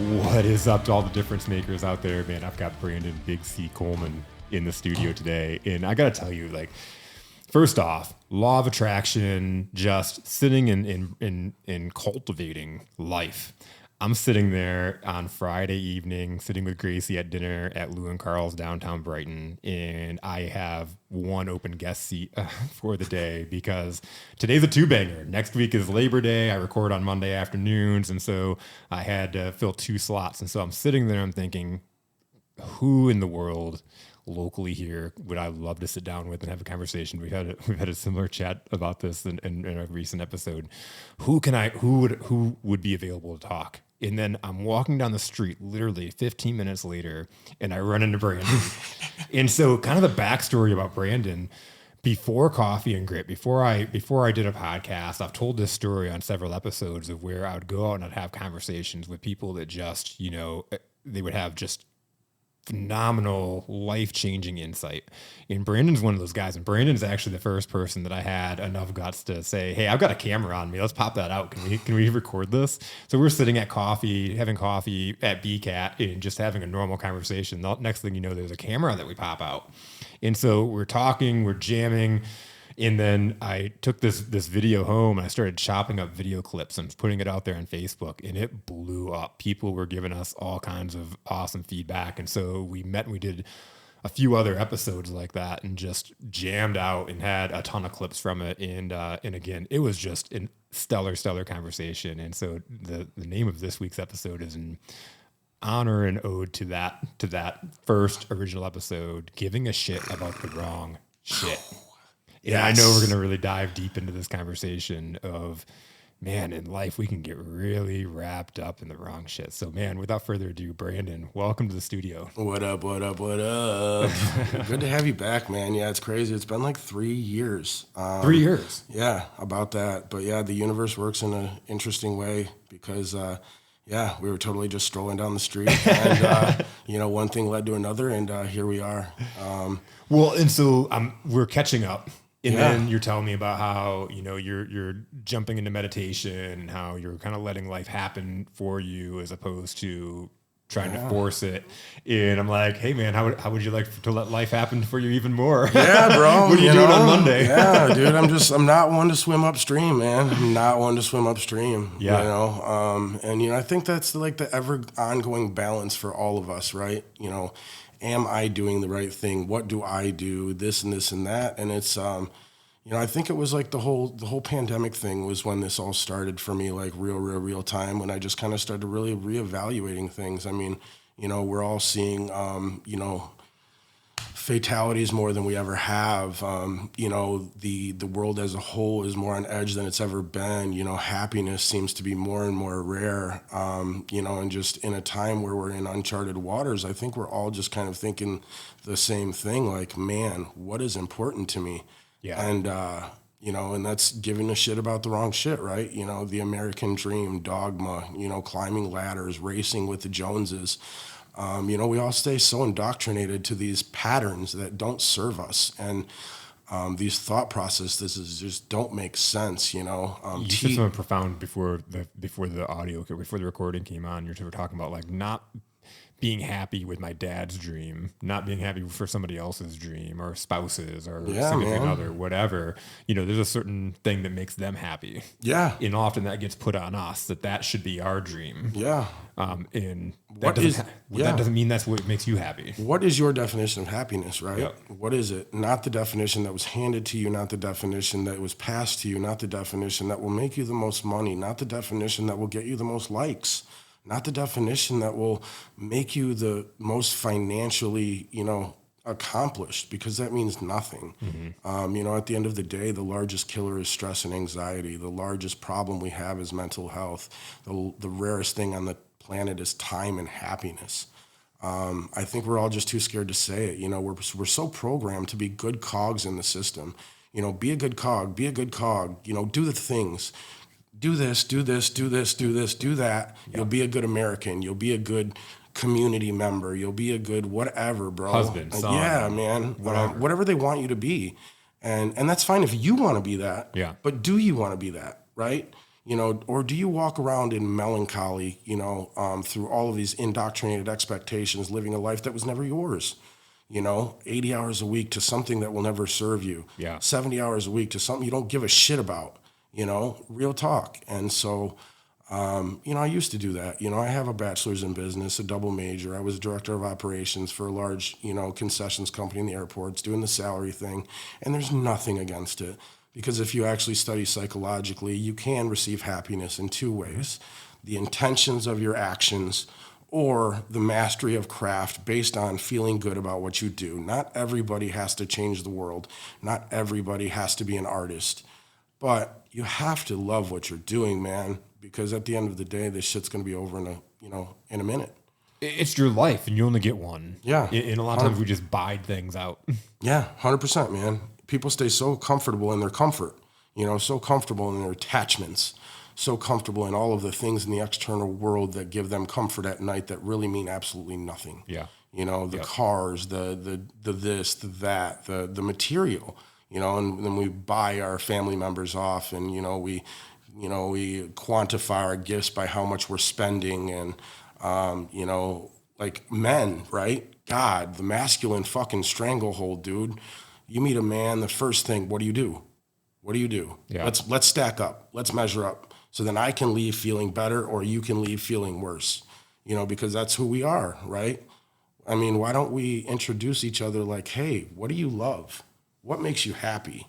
What is up to all the difference makers out there, man? I've got Brandon Big C Coleman in the studio today, and I gotta tell you, like, first off, law of attraction, just sitting in cultivating life. I'm sitting there on Friday evening, sitting with Gracie at dinner at Lou and Carl's downtown Brighton, and I have one open guest seat for the day because today's a two-banger. Next week is Labor Day. I record on Monday afternoons, and so I had to fill two slots. And so I'm sitting there, I'm thinking, who in the world locally here would I love to sit down with and have a conversation? We've had a similar chat about this in a recent episode. Who would be available to talk? And then I'm walking down the street, literally 15 minutes later, and I run into Brandon. And so, kind of the backstory about Brandon, before Coffee and Grit, before I did a podcast, I've told this story on several episodes of where I would go out and I'd have conversations with people that just, they would have just phenomenal, life-changing insight. And Brandon's one of those guys. And Brandon's actually the first person that I had enough guts to say, hey, I've got a camera on me. Let's pop that out. Can we record this? So we're sitting at having coffee at BCAT and just having a normal conversation. The next thing you know, there's a camera that we pop out. And so we're talking, we're jamming. And then I took this video home and I started chopping up video clips and putting it out there on Facebook, and it blew up. People were giving us all kinds of awesome feedback. And so we met and we did a few other episodes like that and just jammed out and had a ton of clips from it. And again, it was just a stellar conversation. And so the name of this week's episode is in honor and ode to that first original episode, giving a shit about the wrong shit. Yeah, I know we're going to really dive deep into this conversation of, man, in life, we can get really wrapped up in the wrong shit. So, man, without further ado, Brandon, welcome to the studio. What up? Good to have you back, man. Yeah, it's crazy. It's been like 3 years. 3 years? Yeah, about that. But yeah, the universe works in an interesting way because, we were totally just strolling down the street and, one thing led to another and here we are. And so we're catching up. And then you're telling me about how, you're jumping into meditation and how you're kind of letting life happen for you as opposed to trying to force it. And I'm like, hey, man, how would you like to let life happen for you even more? Yeah, bro. What are you doing on Monday? Yeah, dude, I'm not one to swim upstream, man. I'm not one to swim upstream, I think that's like the ever ongoing balance for all of us, right? Am I doing the right thing? What do I do? This and this and that. And it's, I think it was like the whole pandemic thing was when this all started for me, like real time, when I just kind of started really reevaluating things. I mean, we're all seeing, fatalities more than we ever have. The world as a whole is more on edge than it's ever been. Happiness seems to be more and more rare. And just in a time where we're in uncharted waters, I think we're all just kind of thinking the same thing. Like, man, what is important to me? Yeah. And, and that's giving a shit about the wrong shit, right? The American dream, dogma, climbing ladders, racing with the Joneses. We all stay so indoctrinated to these patterns that don't serve us. And these thought processes just don't make sense, You said something profound before the recording came on. You were talking about like not being happy with my dad's dream, not being happy for somebody else's dream or spouses or significant other, whatever. There's a certain thing that makes them happy. Yeah. And often that gets put on us that should be our dream. Yeah. And that doesn't mean that's what makes you happy. What is your definition of happiness, right? Yep. What is it? Not the definition that was handed to you, not the definition that was passed to you, not the definition that will make you the most money, not the definition that will get you the most likes. Not the definition that will make you the most financially, accomplished, because that means nothing. Mm-hmm. At the end of the day, the largest killer is stress and anxiety. The largest problem we have is mental health. The rarest thing on the planet is time and happiness. I think we're all just too scared to say it. We're so programmed to be good cogs in the system. Be a good cog, do the things. Do this, do that. Yep. You'll be a good American. You'll be a good community member. You'll be a good whatever, bro. Husband, son. Yeah, man. Whatever they want you to be. And that's fine if you want to be that. Yeah. But do you want to be that, right? or do you walk around in melancholy, through all of these indoctrinated expectations, living a life that was never yours? 80 hours a week to something that will never serve you. Yeah. 70 hours a week to something you don't give a shit about, real talk. And so, I used to do that. I have a bachelor's in business, a double major. I was director of operations for a large, concessions company in the airports, doing the salary thing. And there's nothing against it. Because if you actually study psychologically, you can receive happiness in two ways: the intentions of your actions or the mastery of craft based on feeling good about what you do. Not everybody has to change the world. Not everybody has to be an artist. But you have to love what you're doing, man, because at the end of the day, this shit's going to be over in a minute. It's your life, and you only get one. Yeah. And a lot of times we just bide things out. Yeah, 100%, man. People stay so comfortable in their comfort, so comfortable in their attachments, so comfortable in all of the things in the external world that give them comfort at night that really mean absolutely nothing. Yeah. The cars, the this, the that, the material, and then we buy our family members off, and, we quantify our gifts by how much we're spending, and, like men, right? God, the masculine fucking stranglehold, dude. You meet a man, the first thing, what do you do? What do you do? Yeah. Let's stack up. Let's measure up. So then I can leave feeling better, or you can leave feeling worse, because that's who we are, right? I mean, why don't we introduce each other like, hey, what do you love? What makes you happy?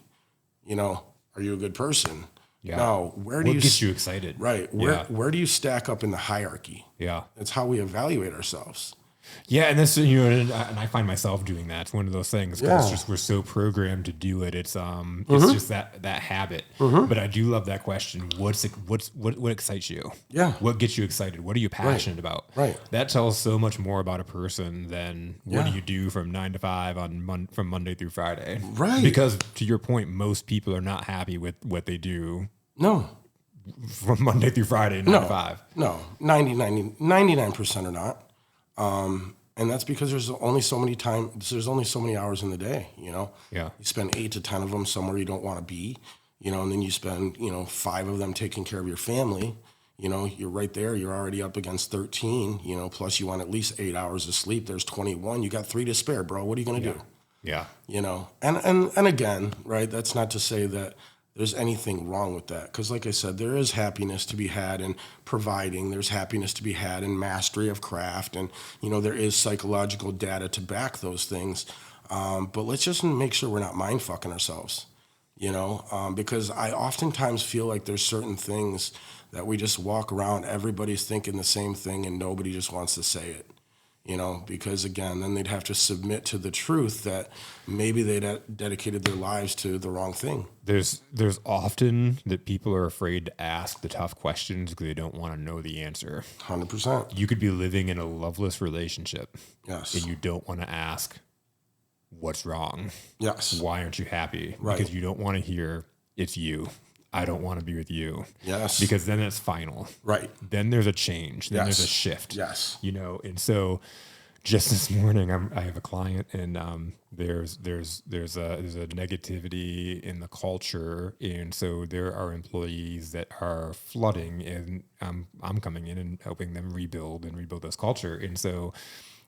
Are you a good person? Yeah. No, where do What you gets you excited? Right. Where do you stack up in the hierarchy? Yeah. That's how we evaluate ourselves. Yeah, and this, and I find myself doing that. It's one of those things because it's just we're so programmed to do it. It's just that habit. But I do love that question. What excites you? Yeah. What gets you excited? What are you passionate about? Right. That tells so much more about a person than what do you do from 9 to 5 from Monday through Friday. Right. Because to your point, most people are not happy with what they do. No. From Monday through Friday, 9 to 5. No, 99% are not. And that's because there's only so many hours in the day, Yeah. You spend 8 to 10 of them somewhere you don't want to be, and then you spend, 5 of them taking care of your family. You're right there. You're already up against 13, plus you want at least 8 hours of sleep. There's 21. You got 3 to spare, bro. What are you going to do? Yeah. And again, right. That's not to say that there's anything wrong with that. Because like I said, there is happiness to be had in providing. There's happiness to be had in mastery of craft. And, there is psychological data to back those things. But let's just make sure we're not mind fucking ourselves, because I oftentimes feel like there's certain things that we just walk around, everybody's thinking the same thing and nobody just wants to say it. Because again, then they'd have to submit to the truth that maybe they dedicated their lives to the wrong thing. There's often that people are afraid to ask the tough questions because they don't want to know the answer. 100%. You could be living in a loveless relationship. Yes. And you don't want to ask what's wrong. Yes. Why aren't you happy? Right. Because you don't want to hear it's you. I don't want to be with you. Yes. Because then it's final. Right. Then there's a change. Then there's a shift. Yes. And so just this morning, I have a client, and there's a negativity in the culture, and so there are employees that are flooding, and I'm coming in and helping them rebuild this culture, and so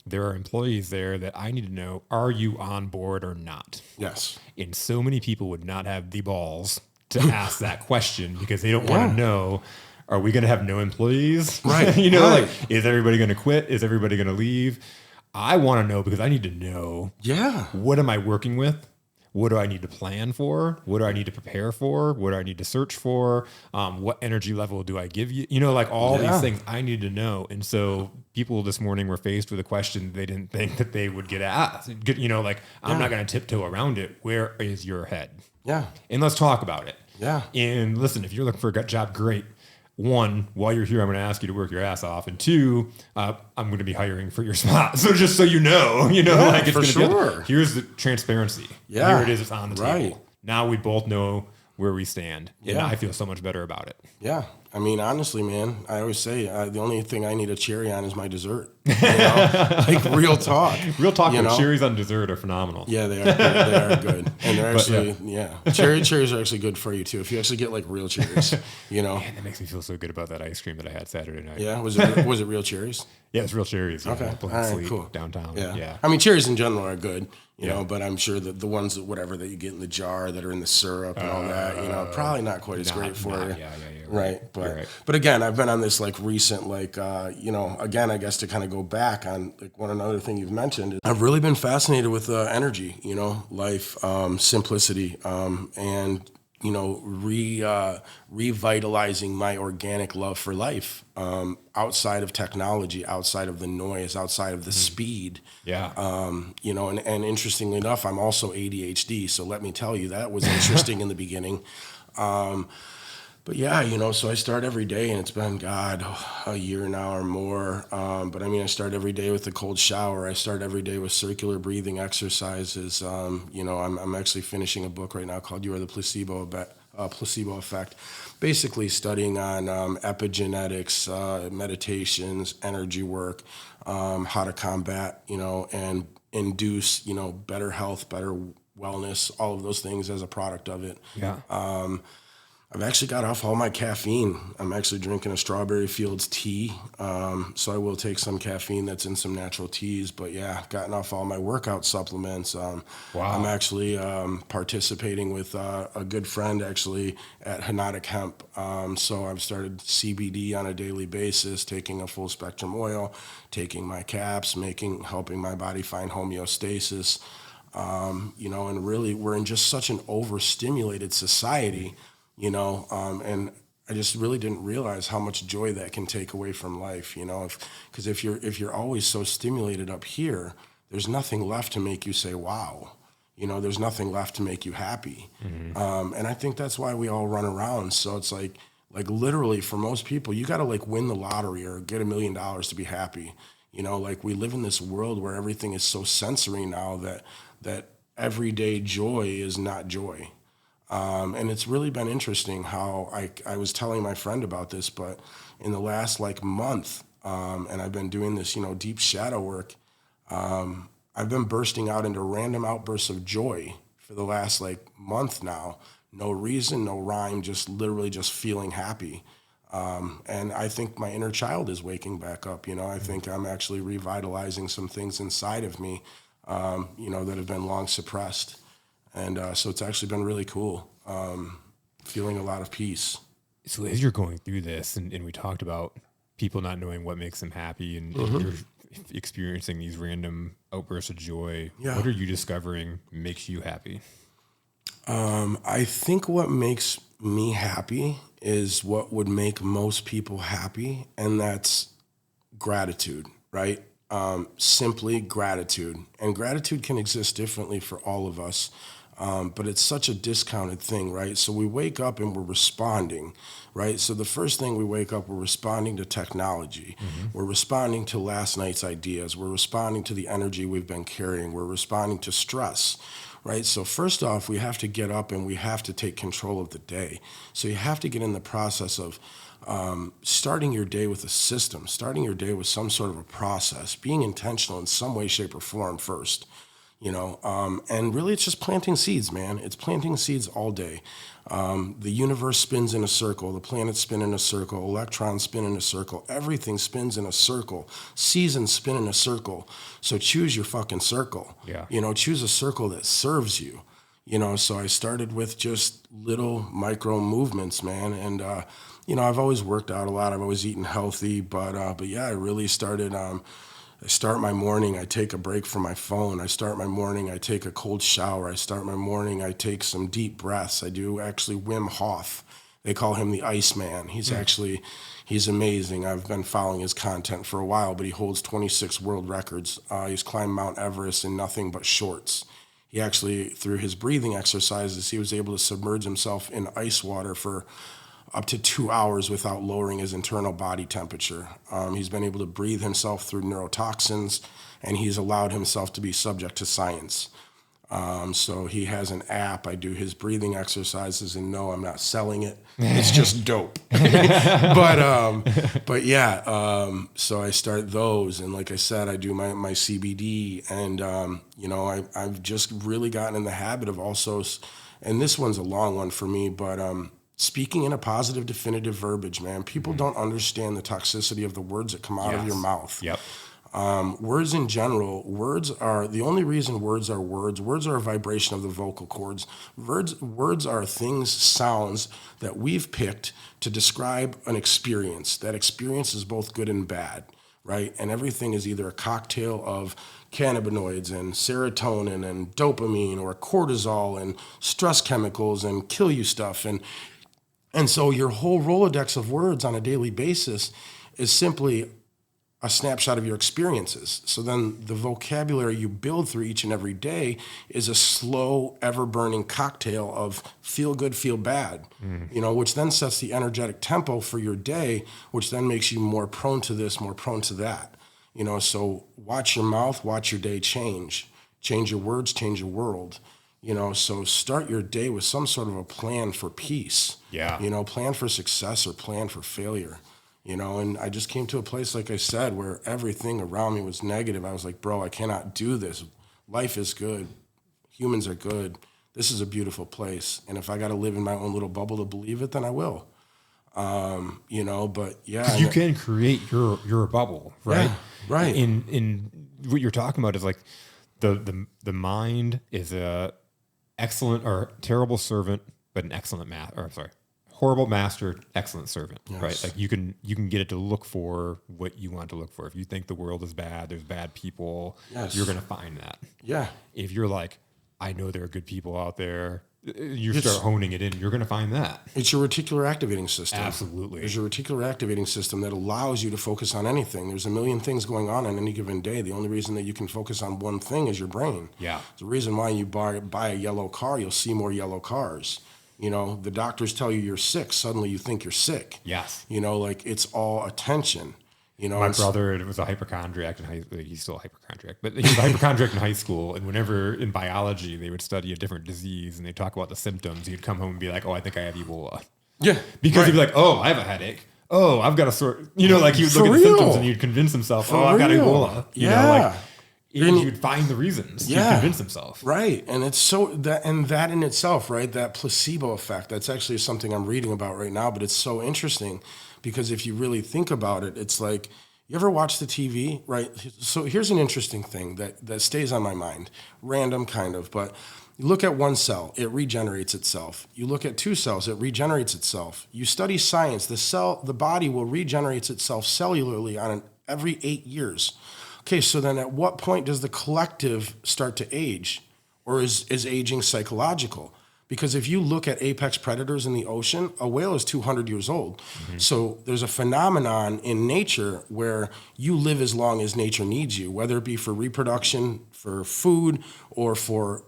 there are employees there that I need to know: are you on board or not? Yes. And so many people would not have the balls to ask that question because they don't want to know. Are we going to have no employees? Right. Like, is everybody going to quit? Is everybody going to leave? I want to know because I need to know. Yeah. What am I working with? What do I need to plan for? What do I need to prepare for? What do I need to search for? What energy level do I give you? Like all these things I need to know. And so people this morning were faced with a question they didn't think that they would get asked. I'm not going to tiptoe around it. Where is your head? Yeah. And let's talk about it. Yeah. And listen, if you're looking for a job, great. 1, while you're here, I'm going to ask you to work your ass off. And 2, I'm going to be hiring for your spot. So just so you know, it's for sure. Here's the transparency. Yeah. Here it is. It's on the table. Now we both know where we stand. And I feel so much better about it. Yeah. I mean, honestly, man, I always say the only thing I need a cherry on is my dessert. You know? Like real talk. Real talk, You though, know? cherries on dessert are phenomenal. Yeah, they are good. And they're But, actually, cherries are actually good for you too. If you actually get like real cherries, you know. Man, that makes me feel so good about that ice cream that I had Saturday night. Yeah, was it real cherries? Yeah, it's real cherries. Yeah, Okay. Black All right, Sleep cool. downtown. Yeah. Yeah. I mean, cherries in general are good, you Yeah. know, but I'm sure that the ones that whatever that you get in the jar that are in the syrup and all that, you know, probably not quite as great for you. Yeah, Right. You're right. But again, I've been on this like recent, like, again, I guess to kind of go back on like one another thing you've mentioned, I've really been fascinated with energy, you know, life, simplicity, and, you know, revitalizing my organic love for life, outside of technology, outside of the noise, outside of the speed. Yeah. You know, and interestingly enough, I'm also ADHD. So let me tell you, that was interesting in the beginning. But yeah, you know, so I start every day, and it's been, God, a year now or more. But I mean, I start every day with a cold shower. I start every day with circular breathing exercises. You know, I'm actually finishing a book right now called "You Are the Placebo Effect," basically studying on epigenetics, meditations, energy work, how to combat, you know, and induce, you know, better health, better wellness, all of those things as a product of it. Yeah. I've actually got off all my caffeine. I'm actually drinking a Strawberry Fields tea. So I will take some caffeine that's in some natural teas. But yeah, I've gotten off all my workout supplements. Wow. I'm actually participating with a good friend actually at Hypnotic Hemp. So I've started CBD on a daily basis, taking a full spectrum oil, taking my caps, helping my body find homeostasis. You know, and really we're in just such an overstimulated society. You know, and I just really didn't realize how much joy that can take away from life. You know, because if you're always so stimulated up here, there's nothing left to make you say, "Wow." You know, there's nothing left to make you happy. And I think that's why we all run around. So it's like literally for most people, you got to like win the lottery or get $1 million to be happy. You know, like we live in this world where everything is so sensory now that everyday joy is not joy. And it's really been interesting how I was telling my friend about this, but in the last like month, and I've been doing this, you know, deep shadow work, I've been bursting out into random outbursts of joy for the last like month now. No reason, no rhyme, just literally just feeling happy. And I think my inner child is waking back up. You know, I think I'm actually revitalizing some things inside of me, you know, that have been long suppressed. And so it's actually been really cool, feeling a lot of peace. So as you're going through this, and we talked about people not knowing what makes them happy, and you're experiencing these random outbursts of joy, what are you discovering makes you happy? I think what makes me happy is what would make most people happy, and that's gratitude, right? Simply gratitude. And gratitude can exist differently for all of us. But it's such a discounted thing, right? So we wake up and we're responding, right? So the first thing we wake up, we're responding to technology. We're responding to last night's ideas. We're responding to the energy we've been carrying. We're responding to stress, right? So first off, we have to get up and we have to take control of the day. So you have to get in the process of starting your day with a system, starting your day with some sort of a process, being intentional in some way, shape, or form first. You know, and really it's just planting seeds, man. It's planting seeds all day. The universe spins in a circle. The planets spin in a circle. Electrons spin in a circle. Everything spins in a circle. Seasons spin in a circle. So choose your fucking circle. Yeah. You know, choose a circle that serves you. You know, so I started with just little micro movements, man. And, you know, I've always worked out a lot. I've always eaten healthy. But yeah, I really started... I start my morning, I take a break from my phone. I start my morning, I take a cold shower. I start my morning, I take some deep breaths. I do actually Wim Hof. They call him the Iceman. He's amazing. I've been following his content for a while, but he holds 26 world records. He's climbed Mount Everest in nothing but shorts. He actually, through his breathing exercises, he was able to submerge himself in ice water for up to 2 hours without lowering his internal body temperature. He's been able to breathe himself through neurotoxins, and he's allowed himself to be subject to science. So he has an app. I do his breathing exercises, and no, I'm not selling it. It's just dope. But yeah, so I start those. And like I said, I do my CBD, and, I've just really gotten in the habit of also, and this one's a long one for me, but, speaking in a positive, definitive verbiage, man. People don't understand the toxicity of the words that come out of your mouth. Yep. Words in general, words are the only reason words are words. Words are a vibration of the vocal cords. Words are things, sounds that we've picked to describe an experience. That experience is both good and bad, right? And everything is either a cocktail of cannabinoids and serotonin and dopamine or cortisol and stress chemicals and kill you stuff. And so your whole Rolodex of words on a daily basis is simply a snapshot of your experiences. So then the vocabulary you build through each and every day is a slow, ever-burning cocktail of feel good, feel bad, which then sets the energetic tempo for your day, which then makes you more prone to this, more prone to that. So watch your mouth, watch your day change. Change your words, change your world. So start your day with some sort of a plan for peace. Yeah. Plan for success or plan for failure. And I just came to a place, like I said, where everything around me was negative. I was like, bro, I cannot do this. Life is good. Humans are good. This is a beautiful place. And if I got to live in my own little bubble to believe it, then I will. But yeah. You can create your bubble, right? Yeah, right. In what you're talking about is like the mind is a excellent or terrible servant, but an excellent horrible master, excellent servant, right? Like you can get it to look for what you want to look for. If you think the world is bad, there's bad people, you're going to find that. Yeah. If you're like, I know there are good people out there, you start honing it in, you're going to find that. It's your reticular activating system. Absolutely. There's your reticular activating system that allows you to focus on anything. There's a million things going on any given day. The only reason that you can focus on one thing is your brain. Yeah. The reason why you buy a yellow car, you'll see more yellow cars. The doctors tell you you're sick. Suddenly you think you're sick. Yes. It's all attention. My brother was a hypochondriac in high school. He's still a hypochondriac, but he was a hypochondriac in high school. And whenever in biology they would study a different disease and they talk about the symptoms, he'd come home and be like, "Oh, I think I have Ebola." Yeah. Because he'd be like, "Oh, I have a headache. Oh, I've got a sort." Like he would look at the symptoms and he'd convince himself, "Oh, I've got Ebola." He would find the reasons to convince himself. Right. And it's so that in itself, right, that placebo effect, that's actually something I'm reading about right now, but it's so interesting because if you really think about it, it's like, you ever watch the TV, right? So here's an interesting thing that stays on my mind, random kind of, but you look at one cell, it regenerates itself. You look at two cells, it regenerates itself. You study science, the body will regenerate itself cellularly on every 8 years. Okay, so then at what point does the collective start to age? Or is aging psychological? Because if you look at apex predators in the ocean, a whale is 200 years old. Mm-hmm. So there's a phenomenon in nature where you live as long as nature needs you, whether it be for reproduction, for food, or for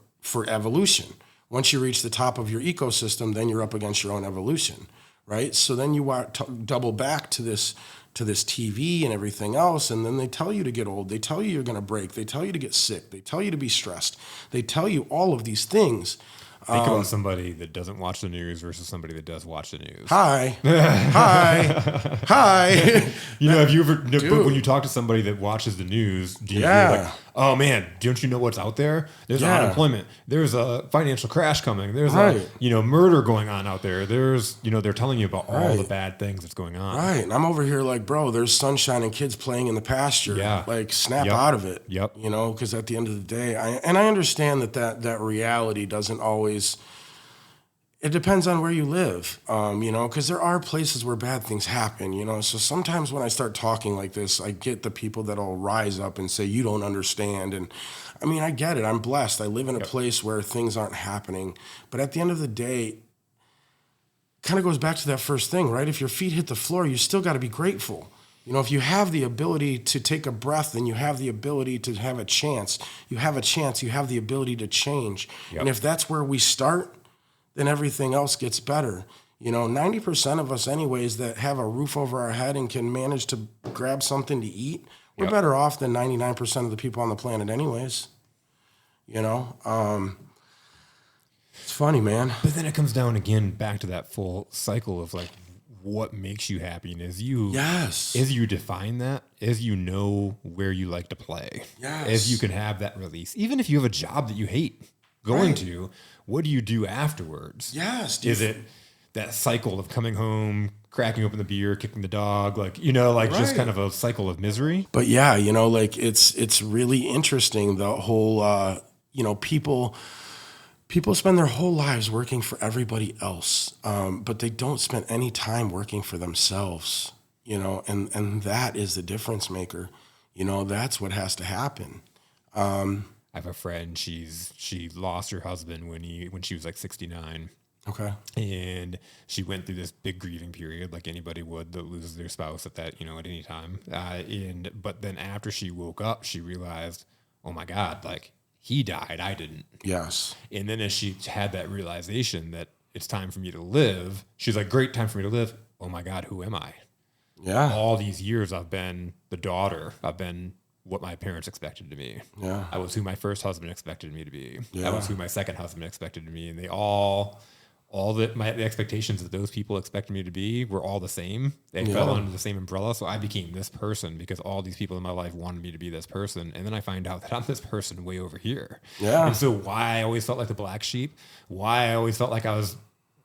evolution. Once you reach the top of your ecosystem, then you're up against your own evolution, right? So then you want to double back to this TV and everything else, and then they tell you to get old. They tell you you're going to break. They tell you to get sick. They tell you to be stressed. They tell you all of these things. Think about somebody that doesn't watch the news versus somebody that does watch the news. Hi. Have you ever, but when you talk to somebody that watches the news, do you feel like, oh man, don't you know what's out there? There's unemployment. There's a financial crash coming. There's murder going on out there. There's, they're telling you about all the bad things that's going on. Right. And I'm over here like, bro, there's sunshine and kids playing in the pasture. Yeah. Like snap out of it. Yep. Because at the end of the day, I understand that reality doesn't always, it depends on where you live, because there are places where bad things happen, So sometimes when I start talking like this, I get the people that'll rise up and say, you don't understand. And I mean, I get it. I'm blessed. I live in a place where things aren't happening. But at the end of the day, kind of goes back to that first thing, right? If your feet hit the floor, you still got to be grateful. If you have the ability to take a breath, then you have the ability to have a chance. You have a chance. You have the ability to change. Yep. And if that's where we start, then everything else gets better. 90% of us anyways that have a roof over our head and can manage to grab something to eat, we're better off than 99% of the people on the planet anyways. It's funny, man. But then it comes down again back to that full cycle of like what makes you happy. And as you define that, as you know where you like to play, as you can have that release, even if you have a job that you hate going to, what do you do afterwards? Yes. Is it that cycle of coming home, cracking open the beer, kicking the dog, just kind of a cycle of misery? But yeah, it's really interesting, the whole, people spend their whole lives working for everybody else, but they don't spend any time working for themselves, and that is the difference maker. That's what has to happen. I have a friend, she lost her husband when she was like 69. Okay. And she went through this big grieving period like anybody would that loses their spouse at that, at any time. But then after she woke up, she realized, oh my God, like he died, I didn't. Yes. And then as she had that realization that it's time for me to live, she's like, great, time for me to live. Oh my God, who am I? Yeah. All these years I've been the daughter. I've been what my parents expected to be. Yeah. I was who my first husband expected me to be. Yeah. I was who my second husband expected to be. And they the expectations that those people expected me to be were all the same. They fell under the same umbrella. So I became this person because all these people in my life wanted me to be this person. And then I find out that I'm this person way over here. Yeah. And so why I always felt like the black sheep, why I always felt like I was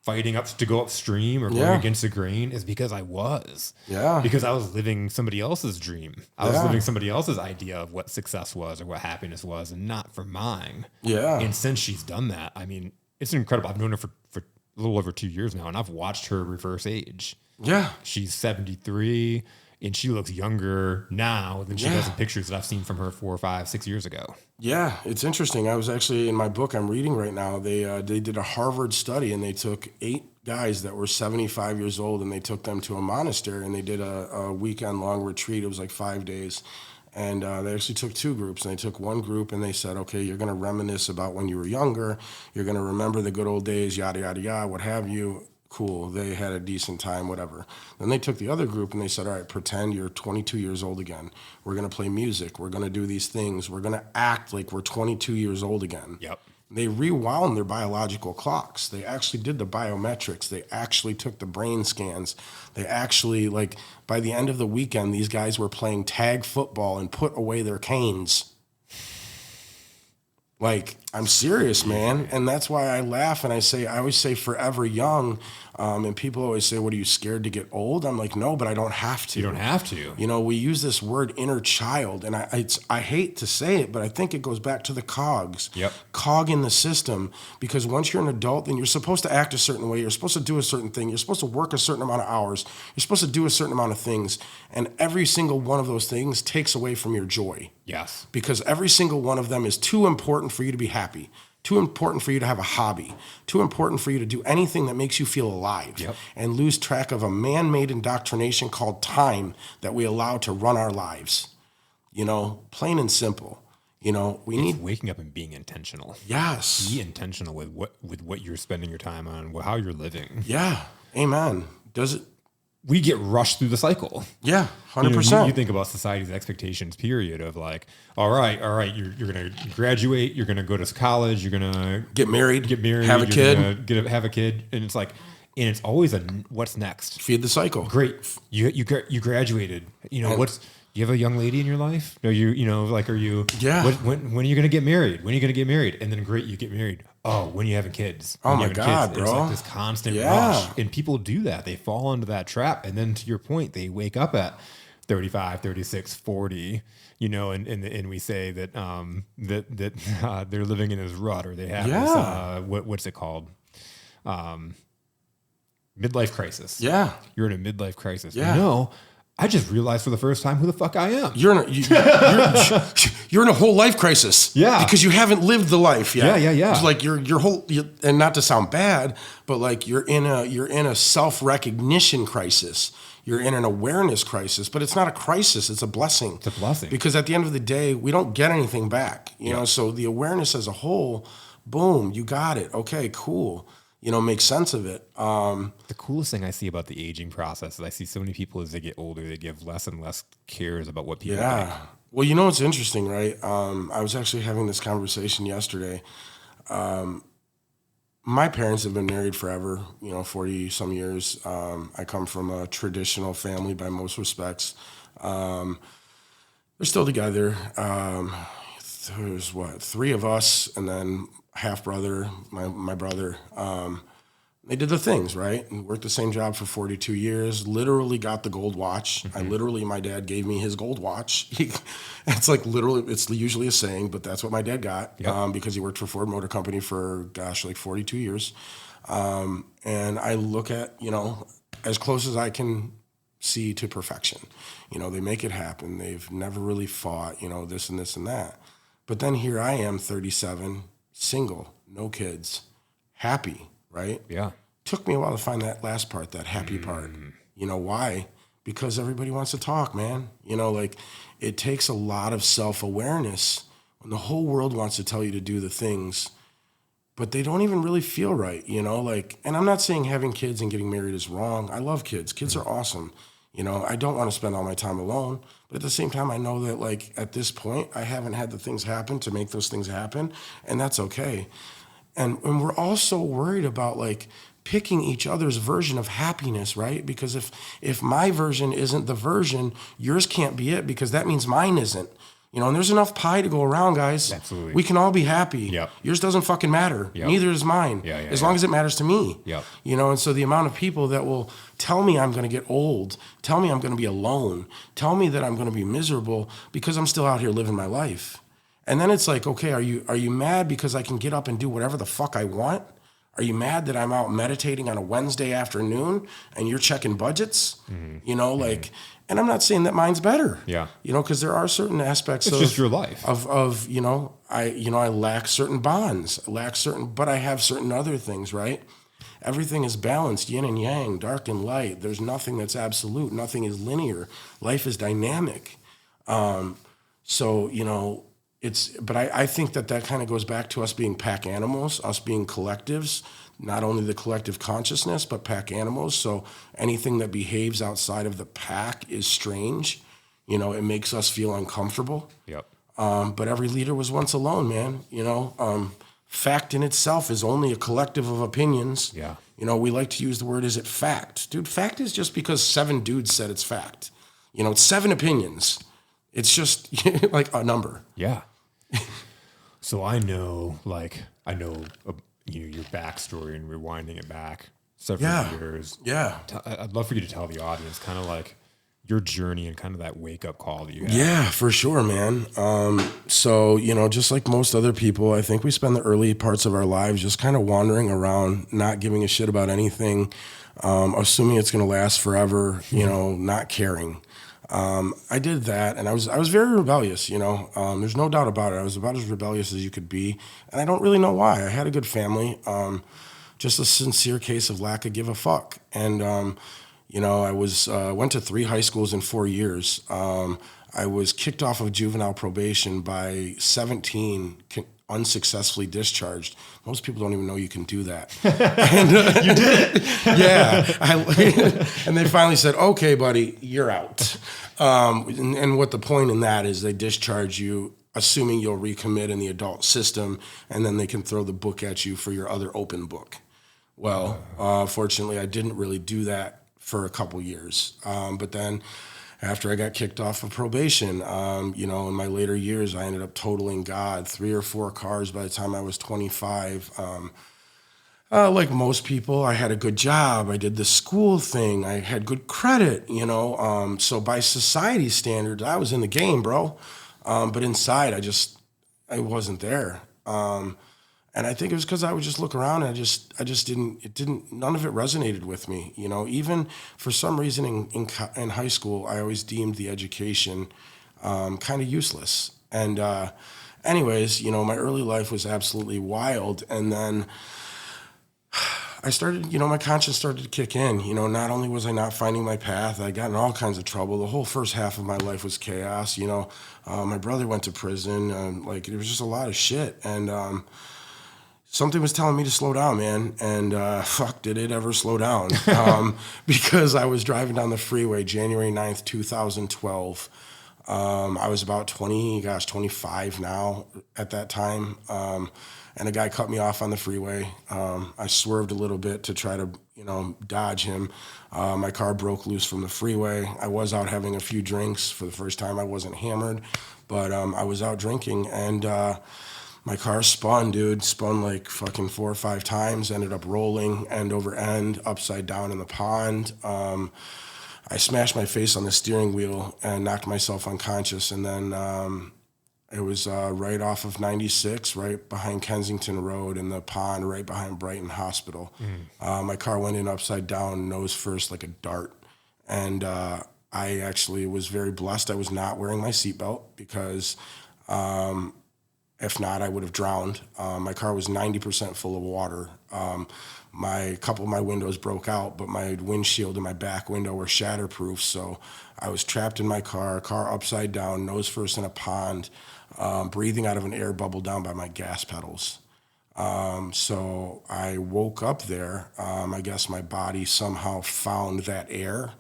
fighting up to go upstream or going against the grain is because I was. Yeah. Because I was living somebody else's dream. I was living somebody else's idea of what success was or what happiness was and not for mine. Yeah. And since she's done that, I mean, it's incredible. I've known her for a little over 2 years now, and I've watched her reverse age. Yeah. She's 73, and she looks younger now than she does in pictures that I've seen from her 4, 5, 6 years ago. Yeah, it's interesting. I was actually in my book I'm reading right now. They did a Harvard study, and they took 8 guys that were 75 years old, and they took them to a monastery, and they did a weekend-long retreat. It was like 5 days. And they actually took 2 groups, and they took one group and they said, okay, you're going to reminisce about when you were younger. You're going to remember the good old days, yada, yada, yada, what have you. Cool. They had a decent time, whatever. Then they took the other group and they said, all right, pretend you're 22 years old again. We're going to play music. We're going to do these things. We're going to act like we're 22 years old again. Yep. They rewound their biological clocks. They actually did the biometrics. They actually took the brain scans. They actually, by the end of the weekend, these guys were playing tag football and put away their canes. I'm serious, man. And that's why I laugh and I always say forever young. And people always say, what, are you scared to get old? I'm like, no, but I don't have to. You don't have to. We use this word inner child, and I hate to say it, but I think it goes back to the cogs. Yep. Cog in the system, because once you're an adult, then you're supposed to act a certain way. You're supposed to do a certain thing. You're supposed to work a certain amount of hours. You're supposed to do a certain amount of things. And every single one of those things takes away from your joy. Yes. Because every single one of them is too important for you to be happy. Too important for you to have a hobby. Too important for you to do anything that makes you feel alive. Yep. And lose track of a man-made indoctrination called time that we allow to run our lives. Plain and simple. We need waking up and being intentional. Yes. Be intentional with what you're spending your time on, how you're living. Yeah. Amen. We get rushed through the cycle. Yeah, 100%. You think about society's expectations period of all right, you're going to graduate, you're going to go to college, you're going to get married, have a kid, have a kid, and it's it's always what's next? Feed the cycle. Great, you graduated. What's you have a young lady in your life? Are you are you? Yeah. When are you going to get married? When are you going to get married? And then great, you get married. Oh, when are you having kids? Oh my God, kids? bro! It's like this constant rush, and people do that. They fall into that trap, and then to your point, they wake up at 35, 36, 40. And we say that they're living in this rut, or they have this what's it called? Midlife crisis. Yeah, you're in a midlife crisis. Yeah. No. I just realized for the first time who the fuck I am. You're in a whole life crisis. Yeah. Because you haven't lived the life yet. Yeah. It's like your whole, and not to sound bad, but you're in a self-recognition crisis. You're in an awareness crisis, but it's not a crisis. It's a blessing. It's a blessing. Because at the end of the day, we don't get anything back. You know, so the awareness as a whole, boom, you got it. Okay, cool. Make sense of it. The coolest thing I see about the aging process is I see so many people as they get older, they give less and less cares about what people think. Well, you know what's interesting, right? I was actually having this conversation yesterday. My parents have been married forever, 40 some years. I come from a traditional family by most respects. They're still together. There's three of us, and then half brother, my brother. They did the things, right? And worked the same job for 42 years, literally got the gold watch. My dad gave me his gold watch. It's like literally, it's usually a saying, but that's what my dad got. Yep. Because he worked for Ford Motor Company for, like 42 years. And I look at, as close as I can see to perfection. They make it happen. They've never really fought, this and this and that. But then here I am, 37, single, no kids, happy, right? Yeah. Took me a while to find that last part, that happy part. Why? Because everybody wants to talk, man. It takes a lot of self-awareness when the whole world wants to tell you to do the things, but they don't even really feel right, and I'm not saying having kids and getting married is wrong. I love kids. Kids are awesome. I don't want to spend all my time alone, but at the same time, I know that at this point, I haven't had the things happen to make those things happen, and that's okay. And we're all so worried about picking each other's version of happiness, right? Because if my version isn't the version, yours can't be it, because that means mine isn't. And there's enough pie to go around, guys. Absolutely. We can all be happy. Yep. Yours doesn't fucking matter. Yep. Neither is mine. As long as it matters to me. Yep. And so the amount of people that will tell me I'm going to get old, tell me I'm going to be alone, tell me that I'm going to be miserable because I'm still out here living my life. And then it's like, okay, are you mad because I can get up and do whatever the fuck I want? Are you mad that I'm out meditating on a Wednesday afternoon and you're checking budgets? And I'm not saying that mine's better. Yeah. Because there are certain aspects It's just your life. I lack certain bonds, but I have certain other things, right? Everything is balanced, yin and yang, dark and light. There's nothing that's absolute. Nothing is linear. Life is dynamic. But I think that kind of goes back to us being pack animals, us being collectives, not only the collective consciousness, but pack animals. So anything that behaves outside of the pack is strange. It makes us feel uncomfortable. Yep. But every leader was once alone, man. Fact in itself is only a collective of opinions. Yeah. We like to use the word, is it fact? Dude, fact is just because 7 dudes said it's fact. It's 7 opinions. It's just like a number. Yeah. So I know your backstory and rewinding it back several years. Yeah. I'd love for you to tell the audience kind of like your journey and kind of that wake up call that you had. Yeah, for sure, man. So, just like most other people, I think we spend the early parts of our lives just kind of wandering around, not giving a shit about anything, assuming it's going to last forever, not caring. I did that, and I was very rebellious, there's no doubt about it. I was about as rebellious as you could be, and I don't really know why. I had a good family, just a sincere case of lack of give a fuck. And, I went to 3 high schools in 4 years. I was kicked off of juvenile probation by 17, unsuccessfully discharged. Most people don't even know you can do that. And, you did it? Yeah. And they finally said, okay, buddy, you're out. And what the point in that is, they discharge you, assuming you'll recommit in the adult system, and then they can throw the book at you for your other open book. Well, fortunately, I didn't really do that for a couple years. But then after I got kicked off of probation, in my later years, I ended up totaling 3 or 4 cars by the time I was 25. Like most people, I had a good job. I did the school thing. I had good credit, So by society standards, I was in the game, bro. But inside, I wasn't there. And I think it was because I would just look around and none of it resonated with me. Even for some reason in high school, I always deemed the education kind of useless. And anyways, my early life was absolutely wild. And then I started, my conscience started to kick in. Not only was I not finding my path, I got in all kinds of trouble. The whole first half of my life was chaos. My brother went to prison. It was just a lot of shit. And something was telling me to slow down, man. And fuck, did it ever slow down? Because I was driving down the freeway January 9th, 2012. I was about 25 now at that time. And a guy cut me off on the freeway. I swerved a little bit to try to, dodge him. My car broke loose from the freeway. I was out having a few drinks for the first time. I wasn't hammered, but I was out drinking, and my car spun, dude. Spun like fucking 4 or 5 times. Ended up rolling end over end, upside down in the pond. I smashed my face on the steering wheel and knocked myself unconscious. And then it was right off of 96, right behind Kensington Road in the pond, right behind Brighton Hospital. My car went in upside down, nose first, like a dart. And I actually was very blessed. I was not wearing my seatbelt because if not, I would have drowned. My car was 90% full of water. A couple of my windows broke out, but my windshield and my back window were shatterproof. So I was trapped in my car upside down, nose first in a pond, breathing out of an air bubble down by my gas pedals. So I woke up there. I guess my body somehow found that air.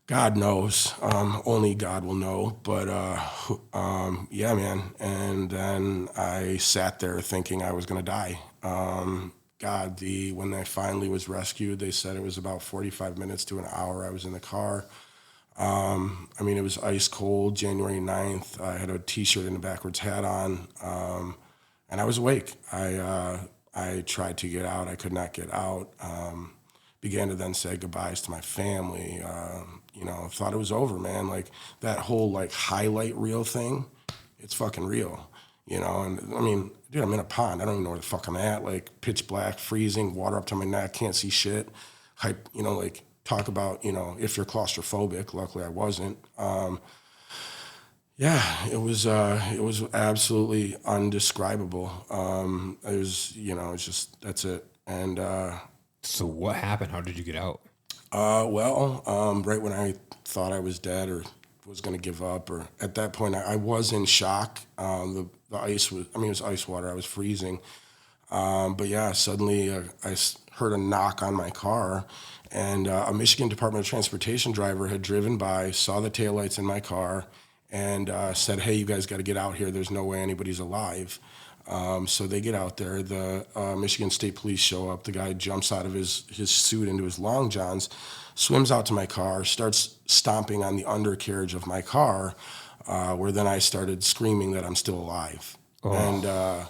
God knows. Only God will know. But yeah, man. And then I sat there thinking I was going to die. When I finally was rescued, they said it was about 45 minutes to an hour I was in the car. It was ice cold, January 9th. I had a T-shirt and a backwards hat on, and I was awake. I tried to get out. I could not get out. Began to then say goodbyes to my family. Thought it was over, man. Like that whole highlight reel thing, it's fucking real. And dude, I'm in a pond. I don't even know where the fuck I'm at. Like pitch black, freezing, water up to my neck, can't see shit. Talk about, if you're claustrophobic. Luckily I wasn't. It was absolutely undescribable. It was, it's just, that's it. And, so what happened? How did you get out? Right when I thought I was dead or was going to give up, or at that point I was in shock. The ice was, it was ice water. I was freezing. But yeah, suddenly I heard a knock on my car, and a Michigan Department of Transportation driver had driven by, saw the taillights in my car, and said, "Hey, you guys got to get out here. There's no way anybody's alive." So they get out there. The Michigan State Police show up. The guy jumps out of his suit into his long johns, swims out to my car, starts stomping on the undercarriage of my car, where then I started screaming that I'm still alive. Oh. And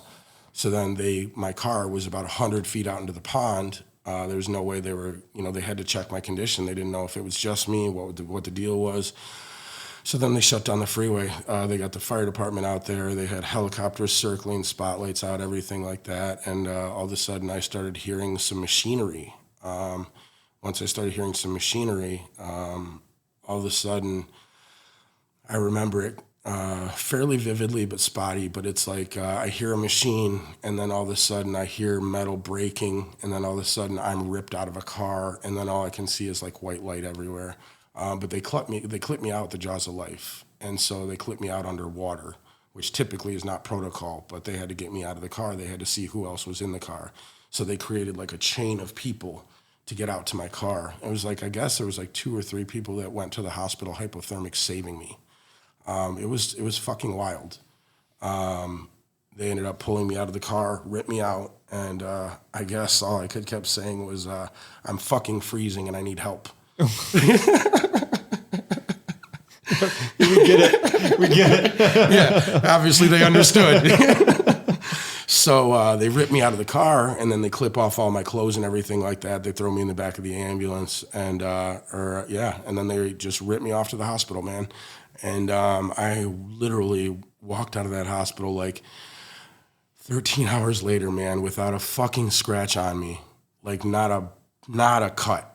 so then my car was about 100 feet out into the pond. There was no way they were, they had to check my condition. They didn't know if it was just me, what the deal was. So then they shut down the freeway. They got the fire department out there. They had helicopters circling, spotlights out, everything like that. And all of a sudden I started hearing some machinery. Once I started hearing some machinery, all of a sudden I remember it fairly vividly but spotty, but it's like I hear a machine, and then all of a sudden I hear metal breaking, and then all of a sudden I'm ripped out of a car, and then all I can see is like white light everywhere. But they clipped me out with the jaws of life, and so they clipped me out underwater, which typically is not protocol, but they had to get me out of the car. They had to see who else was in the car. So they created like a chain of people to get out to my car. It was like, I guess there was like 2 or 3 people that went to the hospital hypothermic saving me. It was fucking wild. They ended up pulling me out of the car, ripped me out, and I guess all I kept saying was, I'm fucking freezing and I need help. We get it. Yeah, obviously they understood. So they rip me out of the car, and then they clip off all my clothes and everything like that. They throw me in the back of the ambulance, and and then they just rip me off to the hospital, man. And I literally walked out of that hospital like 13 hours later, man, without a fucking scratch on me, like not a cut.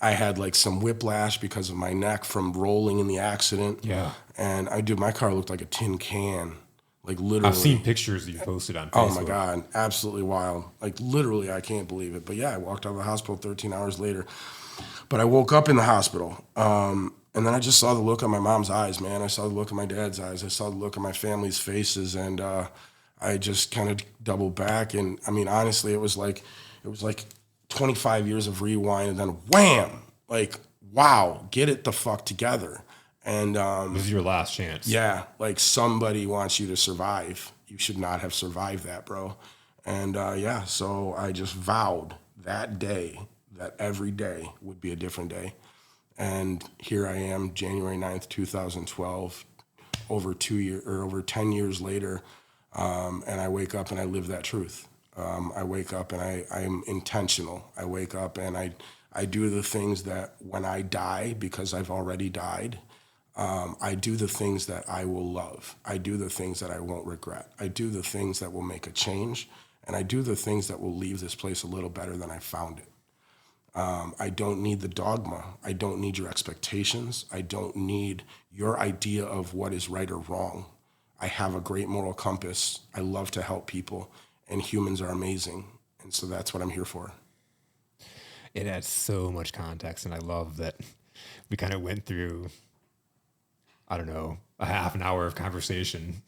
I had like some whiplash because of my neck from rolling in the accident. Yeah. And my car looked like a tin can, like literally. I've seen pictures that you posted on Facebook. Oh my God, absolutely wild. Like literally, I can't believe it. But yeah, I walked out of the hospital 13 hours later. But I woke up in the hospital. And then I just saw the look on my mom's eyes, man. I saw the look on my dad's eyes. I saw the look on my family's faces. And I just kind of doubled back. And I mean, honestly, it was like 25 years of rewind, and then wham, like, wow, get it the fuck together. And This is your last chance. yeah, like somebody wants you to survive. You should not have survived that, bro. And yeah, so I just vowed that day that every day would be a different day. And here I am, January 9th, 2012, over 2 years or over 10 years later. And I wake up and I live that truth. I wake up and I'm intentional. I wake up and I do the things that when I die, because I've already died, I do the things that I will love. I do the things that I won't regret. I do the things that will make a change. And I do the things that will leave this place a little better than I found it. I don't need the dogma. I don't need your expectations. I don't need your idea of what is right or wrong. I have a great moral compass. I love to help people, and humans are amazing. And so that's what I'm here for. It adds so much context, and I love that we kind of went through, I don't know, a half an hour of conversation.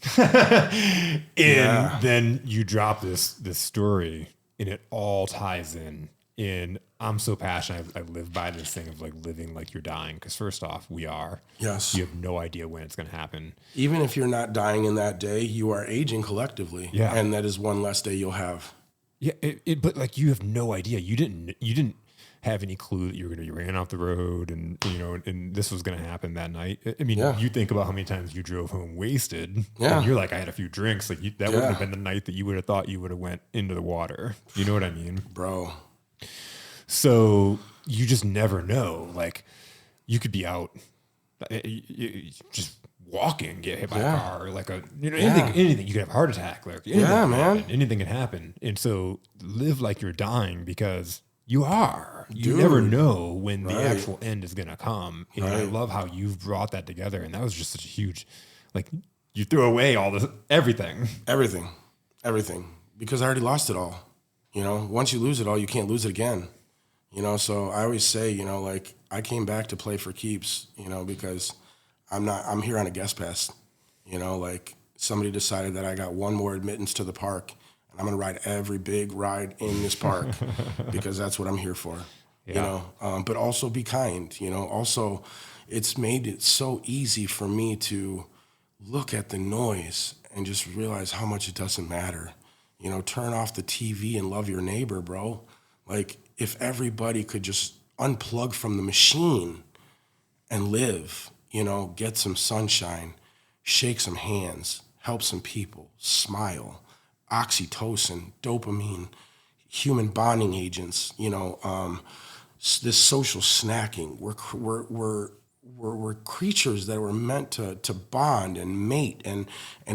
Then you drop this story, and it all ties in. And I'm so passionate. I live by this thing of like living like you're dying. Because first off, we are. Yes. You have no idea when it's going to happen. Even if you're not dying in that day, you are aging collectively. Yeah. And that is one less day you'll have. Yeah. But like you have no idea. You didn't have any clue that you ran off the road and and this was going to happen that night. I mean, you think about how many times you drove home wasted. Yeah. And you're like, I had a few drinks. Like that wouldn't have been the night that you would have thought you would have went into the water. You know what I mean? Bro. So you just never know. Like you could be out just walking, get hit by a car, like anything. You could have a heart attack. Like anything can happen. Anything can happen. And so live like you're dying because you are. You never know when the actual end is going to come. And I love how you've brought that together. And that was just such a huge, like you threw away all this, everything. Everything. Because I already lost it all. Once you lose it all, you can't lose it again. So I always say, like I came back to play for keeps, because I'm here on a guest pass, like somebody decided that I got one more admittance to the park and I'm going to ride every big ride in this park because that's what I'm here for, but also be kind, also it's made it so easy for me to look at the noise and just realize how much it doesn't matter. Turn off the TV and love your neighbor, bro. Like, if everybody could just unplug from the machine and live, get some sunshine, shake some hands, help some people, smile, oxytocin, dopamine, human bonding agents, this social snacking. We're creatures that were meant to bond and mate and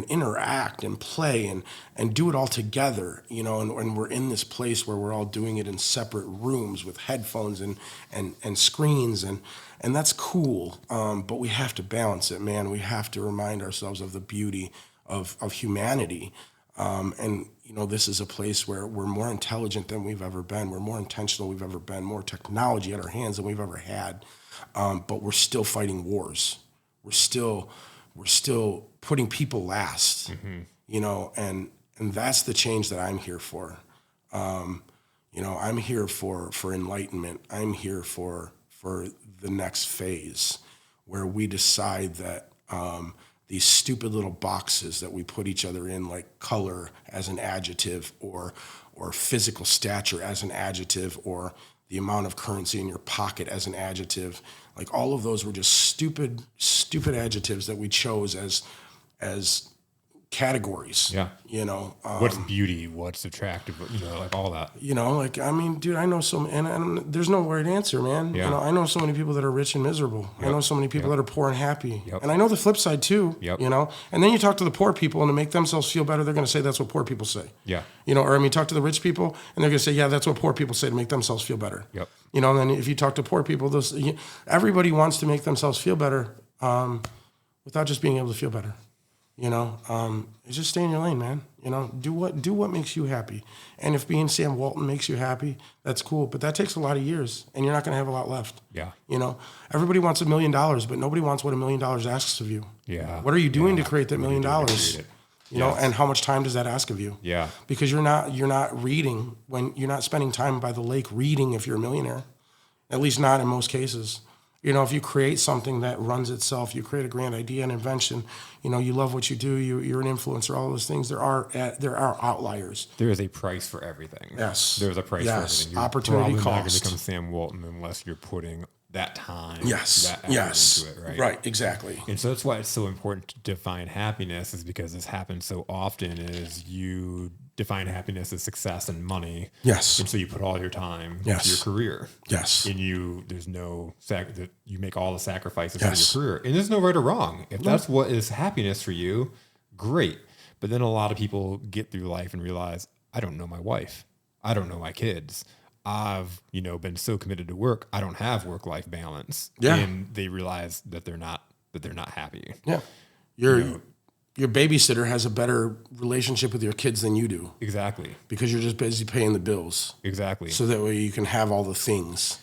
interact and play and do it all together, and we're in this place where we're all doing it in separate rooms with headphones and screens and that's cool. But we have to balance it, man. We have to remind ourselves of the beauty of humanity. And this is a place where we're more intelligent than we've ever been. We're more intentional than we've ever been, more technology at our hands than we've ever had. But we're still fighting wars. We're still putting people last, and that's the change that I'm here for. I'm here for enlightenment. I'm here for the next phase where we decide that these stupid little boxes that we put each other in, like color as an adjective or physical stature as an adjective or the amount of currency in your pocket as an adjective, like all of those were just stupid adjectives that we chose as categories. Yeah. What's beauty? What's attractive? Like all that. I mean, dude, I know and there's no right answer, man. Yeah. I know so many people that are rich and miserable. Yep. I know so many people that are poor and happy. Yep. And I know the flip side too. Yep. And then you talk to the poor people and to make themselves feel better, they're going to say that's what poor people say. Yeah. Talk to the rich people and they're going to say, yeah, that's what poor people say to make themselves feel better. Yep. And then if you talk to poor people, everybody wants to make themselves feel better without just being able to feel better. Just stay in your lane, man. Do what makes you happy. And if being Sam Walton makes you happy, that's cool. But that takes a lot of years, and you're not going to have a lot left. Yeah. Everybody wants $1 million, but nobody wants what $1 million asks of you. Yeah. What are you doing to create that $1 million? Yes. And how much time does that ask of you? Yeah. Because you're not reading when you're not spending time by the lake reading if you're a millionaire. At least not in most cases. You know, if you create something that runs itself, you create a grand idea, an invention, you know, you love what you do, you're an influencer, all those things. There are outliers. There is a price for everything. Yes. There's a price for everything. You're Opportunity probably not going to cost. become Sam Walton unless you're putting that time, Yes. that effort Yes. into it, right? Right. Exactly. And so that's why it's so important to define happiness, is because this happens so often. Is you define happiness as success and money. Yes. And so you put all your time Yes. into your career. Yes. And there's no that you make all the sacrifices Yes. for your career. And there's no right or wrong. If that's what is happiness for you, great. But then a lot of people get through life and realize, I don't know my wife. I don't know my kids. I've, been so committed to work, I don't have work-life balance. Yeah. And they realize that they're not happy. Yeah. Your babysitter has a better relationship with your kids than you do Exactly. because you're just busy paying the bills. Exactly. So that way you can have all the things.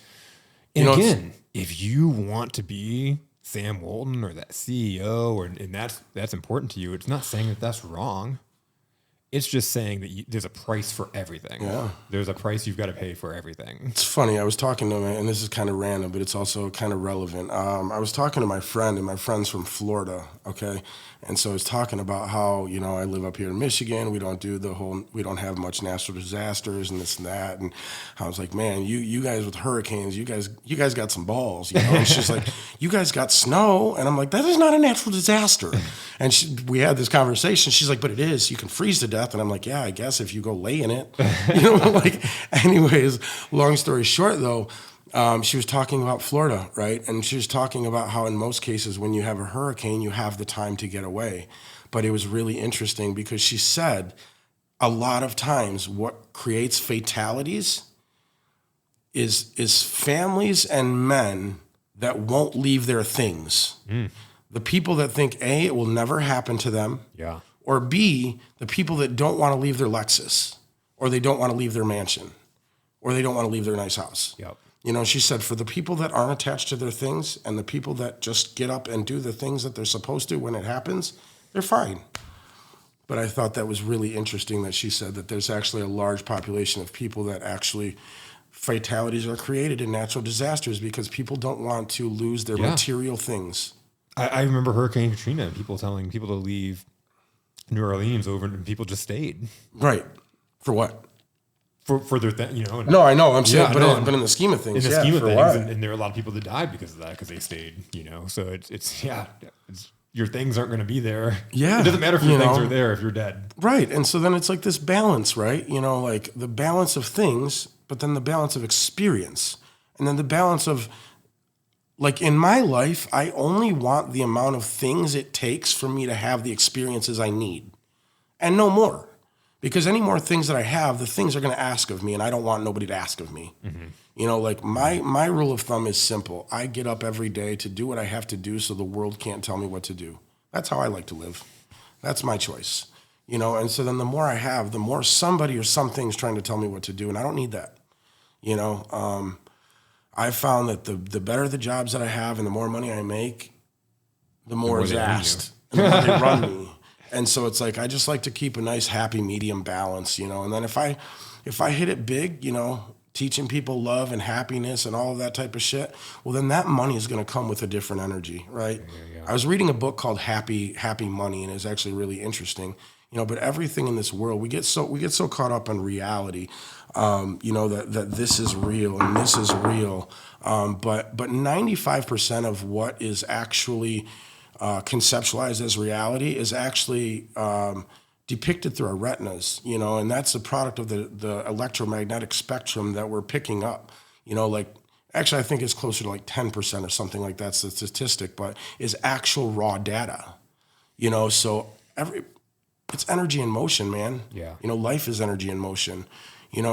And again, if you want to be Sam Walton or that CEO, and that's important to you, it's not saying that that's wrong. It's just saying that there's a price for everything. Yeah. There's a price you've got to pay for everything. It's funny. I was talking to him, and this is kind of random, but it's also kind of relevant. I was talking to my friend, and my friend's from Florida, okay? And so I was talking about how, I live up here in Michigan. We don't have much natural disasters and this and that. And I was like, man, you guys with hurricanes, you guys got some balls, And she's like, you guys got snow. And I'm like, that is not a natural disaster. And we had this conversation. She's like, but it is. You can freeze to death. And I'm like, yeah, I guess if you go lay in it. Anyways, long story short, though, she was talking about Florida, right? And she was talking about how in most cases when you have a hurricane, you have the time to get away. But it was really interesting because she said a lot of times what creates fatalities is families and men that won't leave their things. The people that think, A, it will never happen to them. Yeah. Or B, the people that don't want to leave their Lexus, or they don't want to leave their mansion, or they don't want to leave their nice house. Yep. She said, for the people that aren't attached to their things and the people that just get up and do the things that they're supposed to when it happens, they're fine. But I thought that was really interesting that she said that there's actually a large population of people that actually fatalities are created in natural disasters because people don't want to lose their material things. I remember Hurricane Katrina and people telling people to leave New Orleans over, and people just stayed. Right. For what? For their thing, No, I know. I'm saying, but in the scheme of things, in the scheme of things, and there are a lot of people that died because of that, because they stayed, So it's your things aren't going to be there. Yeah. It doesn't matter if your things are there if you're dead. Right. And so then it's like this balance, right? Like the balance of things, but then the balance of experience. And then the balance of, like in my life, I only want the amount of things it takes for me to have the experiences I need and no more. Because any more things that I have, the things are going to ask of me, and I don't want nobody to ask of me. Mm-hmm. Like my rule of thumb is simple. I get up every day to do what I have to do so the world can't tell me what to do. That's how I like to live. That's my choice. And so then the more I have, the more somebody or something's trying to tell me what to do, and I don't need that. I found that the better the jobs that I have and the more money I make, the more is asked. And the more they run me. And so it's like I just like to keep a nice, happy, medium balance, And then if I hit it big, teaching people love and happiness and all of that type of shit, well, then that money is going to come with a different energy, right? Yeah. I was reading a book called Happy Money, and it's actually really interesting. But everything in this world, we get so caught up in reality, that this is real and this is real. But 95% of what is actually conceptualized as reality is actually depicted through our retinas, and that's a product of the electromagnetic spectrum that we're picking up, actually I think it's closer to like 10% or something like that's the statistic, but is actual raw data, so it's energy in motion, man. Yeah. Life is energy in motion,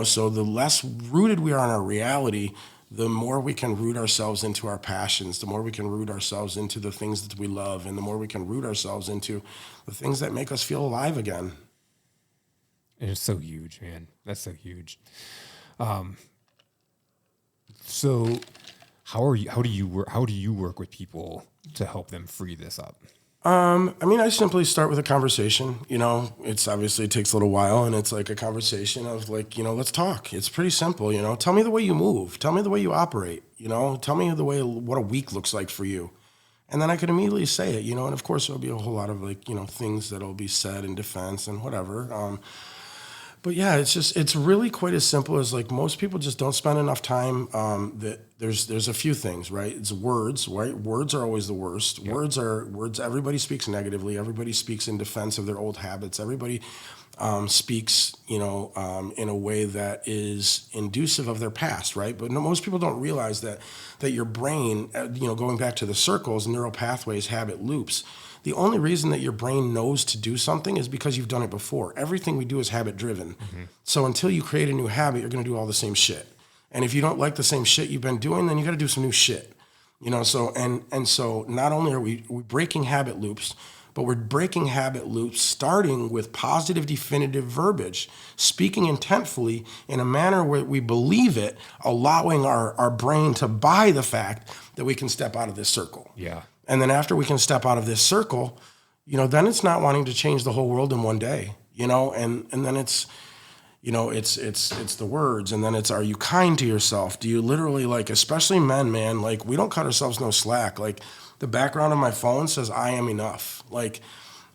so the less rooted we are in our reality, the more we can root ourselves into our passions, the more we can root ourselves into the things that we love, and the more we can root ourselves into the things that make us feel alive again. And it's so huge, man. That's so huge. So how do you work with people to help them free this up? I mean, I simply start with a conversation. It's obviously it takes a little while, and it's like a conversation of like, let's talk. It's pretty simple. Tell me the way you move. Tell me the way you operate. Tell me the way what a week looks like for you, and then I could immediately say it. And of course there'll be a whole lot of like things that'll be said in defense and whatever. But yeah, it's really quite as simple as like most people just don't spend enough time. That there's a few things, right? It's words, right? Words are always the worst. Yep. Words. Everybody speaks negatively. Everybody speaks in defense of their old habits. Everybody speaks, in a way that is inducive of their past, right? But most people don't realize that your brain, going back to the circles, neural pathways, habit loops. The only reason that your brain knows to do something is because you've done it before. Everything we do is habit driven. Mm-hmm. So until you create a new habit, you're going to do all the same shit. And if you don't like the same shit you've been doing, then you got to do some new shit. So not only are we breaking habit loops, but we're breaking habit loops starting with positive definitive verbiage, speaking intentfully in a manner where we believe it, allowing our brain to buy the fact that we can step out of this circle. Yeah. And then after we can step out of this circle, then it's not wanting to change the whole world in one day, and then it's, it's the words, and then it's, are you kind to yourself? Do you literally, like, especially men, man, like, we don't cut ourselves no slack. Like, the background of my phone says, I am enough. Like,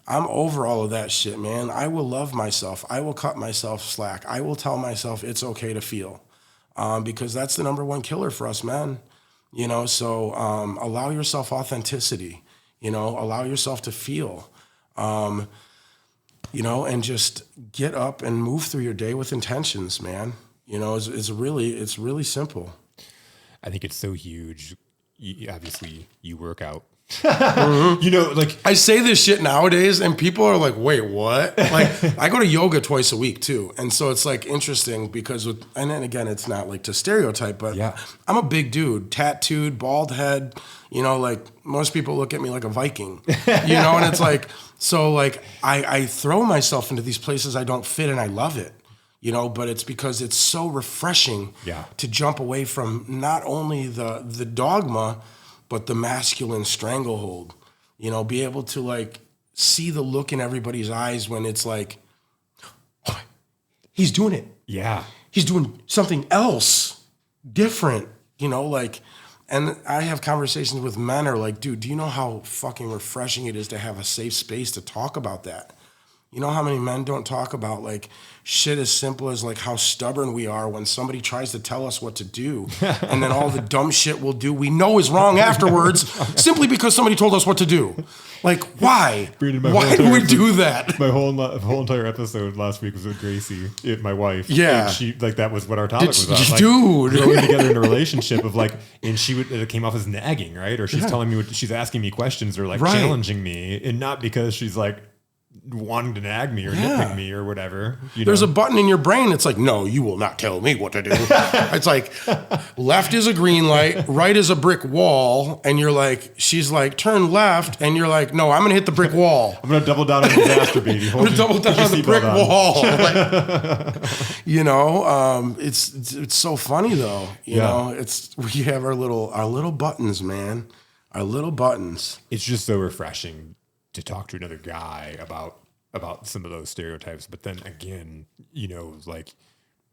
I'm over all of that shit, man. I will love myself. I will cut myself slack. I will tell myself it's okay to feel, because that's the number one killer for us men. So allow yourself authenticity, allow yourself to feel, and just get up and move through your day with intentions, man. It's really simple. I think it's so huge. Obviously you work out. Mm-hmm. Like I say this shit nowadays and people are like, wait, what? Like I go to yoga twice a week too. And so it's like interesting because and then again, it's not like to stereotype, but yeah. I'm a big dude, tattooed, bald head, like most people look at me like a Viking, and it's like, so like I throw myself into these places I don't fit and I love it. But it's because it's so refreshing to jump away from not only the dogma, but the masculine stranglehold, be able to like see the look in everybody's eyes when it's like, oh, he's doing it. Yeah. He's doing something else different, and I have conversations with men are like, dude, do you know how fucking refreshing it is to have a safe space to talk about that? You know how many men don't talk about like shit as simple as like how stubborn we are when somebody tries to tell us what to do, and then all the dumb shit we'll do we know is wrong afterwards simply because somebody told us what to do. Like, why? Brandon, why do we do that? My whole entire episode last week was with Gracie, my wife. Yeah, and she like that was what our topic was on. Like, dude, growing together in a relationship of like, and it came off as nagging, right? Or she's telling me she's asking me questions or like challenging me, and not because she's like wanting to nag me or nitpick me or whatever. There's a button in your brain that's like, no, you will not tell me what to do. It's like, left is a green light, right is a brick wall, and you're like, she's like, turn left, and you're like, no, I'm gonna hit the brick wall. I'm gonna double down on disaster, baby. I'm gonna double down on the brick wall. Like, it's so funny though. You know, we have our little buttons, man. Our little buttons. It's just so refreshing to talk to another guy about some of those stereotypes. But then again, like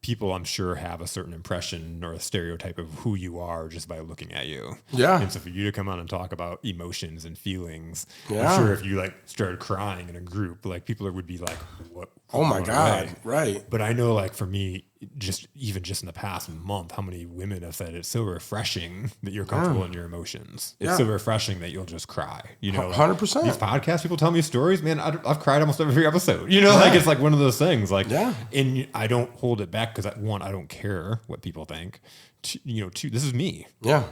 people I'm sure have a certain impression or a stereotype of who you are just by looking at you. Yeah. And so for you to come on and talk about emotions and feelings, I'm sure if you like started crying in a group, like people would be like, what? Oh my God. Right. But I know like for me, just in the past month, how many women have said it's so refreshing that you're comfortable in your emotions. It's so refreshing that you'll just cry, 100%. These podcasts, people tell me stories, man. I've cried almost every episode, like it's like one of those things like, and I don't hold it back because I don't care what people think. Two, this is me. Yeah.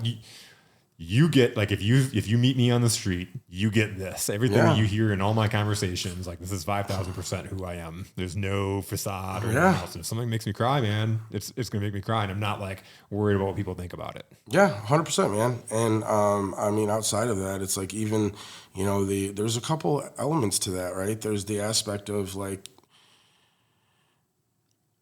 You get like if you meet me on the street, you get this. Everything that you hear in all my conversations, like this is 5,000% who I am. There's no facade or anything else. And if something makes me cry, man, it's gonna make me cry, and I'm not like worried about what people think about it. Yeah, 100%, man. And I mean, outside of that, it's like even there's a couple elements to that, right? There's the aspect of like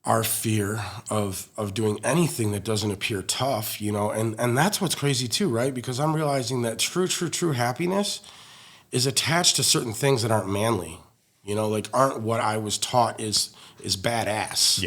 our fear of doing anything that doesn't appear tough, and that's what's crazy too, right? Because I'm realizing that true happiness is attached to certain things that aren't manly, like aren't what I was taught is badass,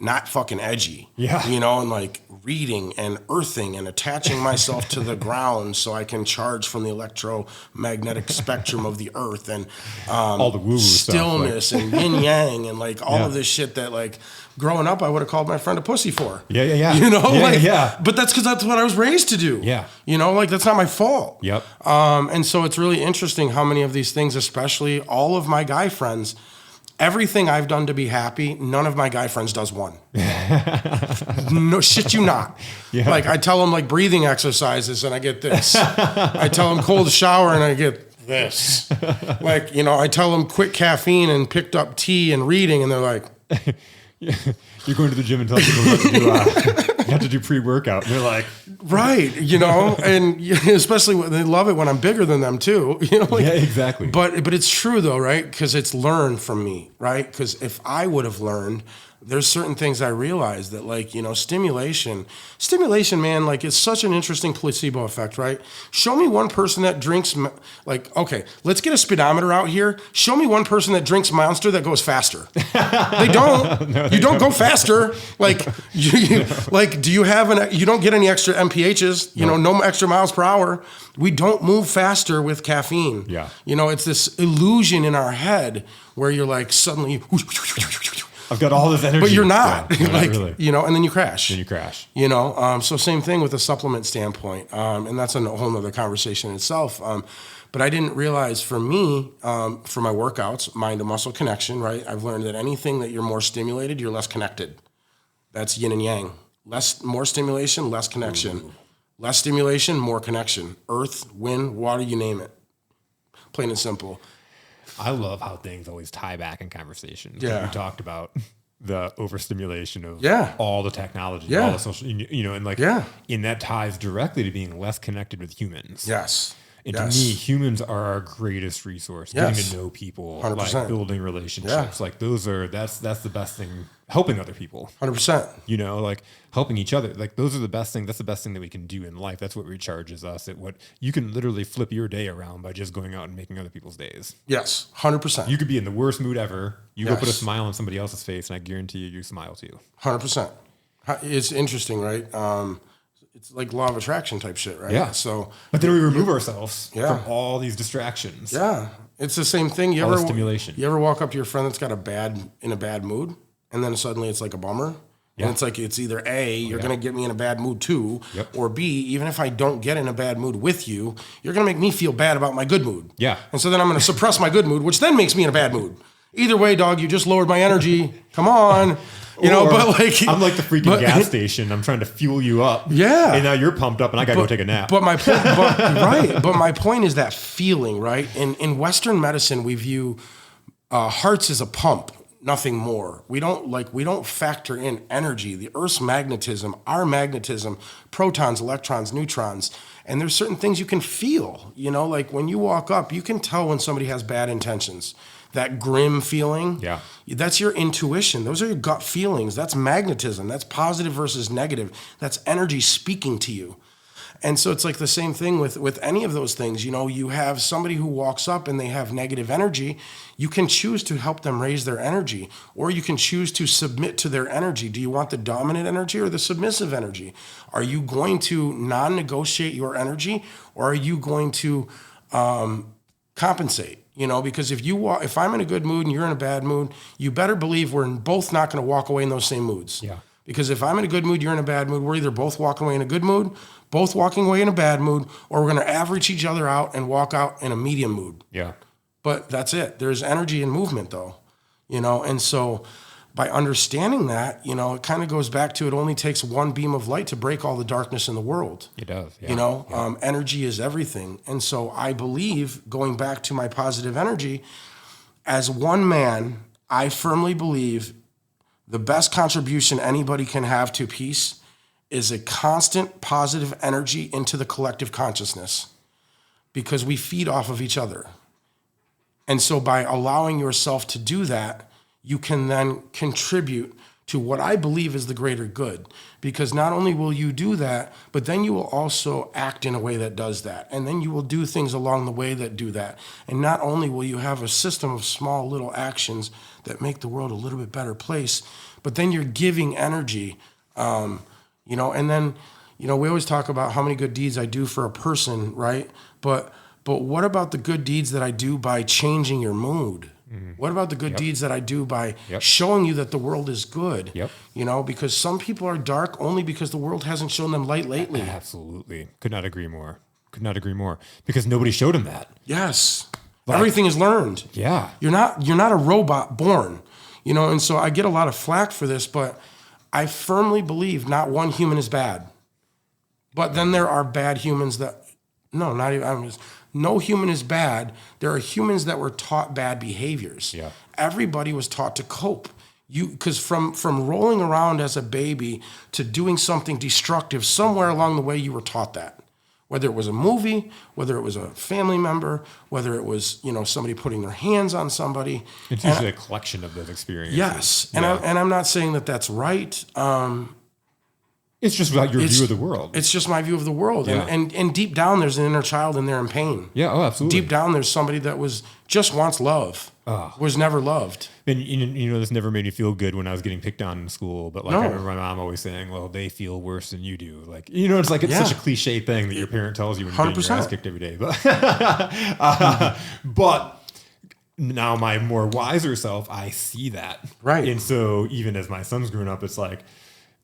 not fucking edgy, and like reading and earthing and attaching myself to the ground so I can charge from the electromagnetic spectrum of the earth and all the woo-woo stillness stuff, and yin yang and like all of this shit that like growing up I would have called my friend a pussy for. But that's because that's what I was raised to do. Like that's not my fault. And so it's really interesting how many of these things, especially all of my guy friends, everything I've done to be happy, none of my guy friends does one. No, shit you not. Like I tell them like breathing exercises and I get this. I tell them cold shower and I get this. Like, I tell them quit caffeine and picked up tea and reading and they're like... You're going to the gym and telling people you have to do pre-workout. And they're like... Right, and especially when they love it when I'm bigger than them too. Exactly. But it's true though, right? Because it's learned from me, right? Because if I would have learned, there's certain things I realized that like, stimulation, man, like it's such an interesting placebo effect, right? Show me one person that drinks, like, okay, let's get a speedometer out here. Show me one person that drinks Monster that goes faster. They don't. No, you don't go faster. Like, do you have you don't get any extra MPHs, no extra miles per hour. We don't move faster with caffeine. It's this illusion in our head where you're like suddenly... I've got all this energy. But you're not. Not really. And then you crash. So same thing with the supplement standpoint. And that's a whole nother conversation in itself. But I didn't realize for me, for my workouts, mind to muscle connection, right? I've learned that anything that you're more stimulated, you're less connected. That's yin and yang. More stimulation, less connection. Ooh. Less stimulation, more connection. Earth, wind, water, you name it. Plain and simple. I love how things always tie back in conversations. Yeah. We talked about the overstimulation of all the technology, all the social, and that ties directly to being less connected with humans. Yes. And to me, humans are our greatest resource. Getting to know people, 100%. Like building relationships. Like that's the best thing. Helping other people. 100%. Like helping each other. Like those are the best thing. That's the best thing that we can do in life. That's what recharges us. You can literally flip your day around by just going out and making other people's days. Yes, 100%. You could be in the worst mood ever. You go put a smile on somebody else's face, and I guarantee you smile too. 100%. It's interesting, right? It's like law of attraction type shit, right? Yeah. So, but then we remove ourselves from all these distractions. Yeah, it's the same thing. You stimulation. You ever walk up to your friend that's got in a bad mood, and then suddenly it's like a bummer. Yeah. And it's like it's either A, you're going to get me in a bad mood too, or B, even if I don't get in a bad mood with you, you're going to make me feel bad about my good mood. Yeah. And so then I'm going to suppress my good mood, which then makes me in a bad mood. Either way, dog, you just lowered my energy. Come on. But like I'm like the freaking gas station. I'm trying to fuel you up. Yeah. And now you're pumped up and I got to go take a nap. But my point, But my point is that feeling, right? In Western medicine, we view hearts as a pump, nothing more. We don't factor in energy, the Earth's magnetism, our magnetism, protons, electrons, neutrons. And there's certain things you can feel, like when you walk up, you can tell when somebody has bad intentions. That grim feeling, that's your intuition. Those are your gut feelings. That's magnetism. That's positive versus negative. That's energy speaking to you. And so it's like the same thing with any of those things. You have somebody who walks up and they have negative energy. You can choose to help them raise their energy, or you can choose to submit to their energy. Do you want the dominant energy or the submissive energy? Are you going to non-negotiate your energy, or are you going to compensate? Because if I'm in a good mood and you're in a bad mood, you better believe we're both not going to walk away in those same moods. Yeah. Because if I'm in a good mood, you're in a bad mood, we're either both walking away in a good mood, both walking away in a bad mood, or we're going to average each other out and walk out in a medium mood. Yeah. But that's it. There's energy and movement though, and so by understanding that, it kind of goes back to it only takes one beam of light to break all the darkness in the world. It does. Yeah. Energy is everything. And so I believe, going back to my positive energy, as one man, I firmly believe the best contribution anybody can have to peace is a constant positive energy into the collective consciousness, because we feed off of each other. And so by allowing yourself to do that, you can then contribute to what I believe is the greater good. Because not only will you do that, but then you will also act in a way that does that. And then you will do things along the way that do that. And not only will you have a system of small little actions that make the world a little bit better place, but then you're giving energy, you know, and then, you know, we always talk about how many good deeds I do for a person, right? But what about the good deeds that I do by changing your mood? What about the good deeds that I do by showing you that the world is good? You know, because some people are dark only because the world hasn't shown them light lately. Absolutely. Could not agree more. Could not agree more. Because nobody showed them that. Yes. Everything is learned. Yeah. You're not a robot born, you know, and so I get a lot of flack for this, but I firmly believe not one human is bad. But then there are bad humans that, no, not even, no human is bad. There are humans that were taught bad behaviors. Yeah. Everybody was taught to cope. Because from rolling around as a baby to doing something destructive, somewhere along the way you were taught that. Whether it was a movie, whether it was a family member, whether it was, you know, somebody putting their hands on somebody. It's usually a collection of those experiences. Yes, and I'm not saying that that's right. It's just about your view of the world. It's just my view of the world. Yeah. And deep down, there's an inner child in there in pain. Yeah, oh, absolutely. Deep down, there's somebody that just wants love, was never loved. And, you know, this never made me feel good when I was getting picked on in school. But, like, I remember my mom always saying, well, they feel worse than you do. Like, you know, it's like it's such a cliche thing that your parent tells you when you're getting your ass kicked every day. But now my more wiser self, I see that. Right. And so even as my son's growing up, it's like,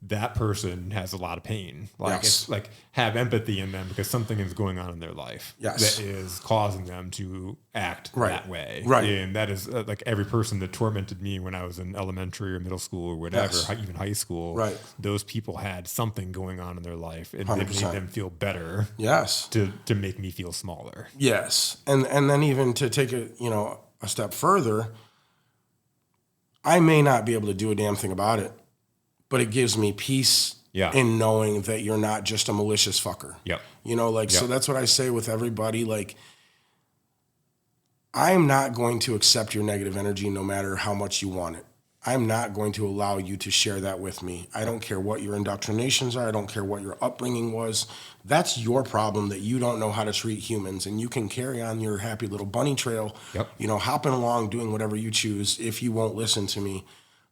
that person has a lot of pain. Like, it's like, have empathy in them because something is going on in their life that is causing them to act that way. Right. And that is like every person that tormented me when I was in elementary or middle school or whatever, even high school. Right. Those people had something going on in their life and 100%. It made them feel better. Yes. To make me feel smaller. Yes. And then even to take it, you know, a step further, I may not be able to do a damn thing about it, but it gives me peace in knowing that you're not just a malicious fucker. Yep. You know, like, so that's what I say with everybody. Like, I'm not going to accept your negative energy no matter how much you want it. I'm not going to allow you to share that with me. I don't care what your indoctrinations are. I don't care what your upbringing was. That's your problem that you don't know how to treat humans. And you can carry on your happy little bunny trail, you know, hopping along, doing whatever you choose if you won't listen to me.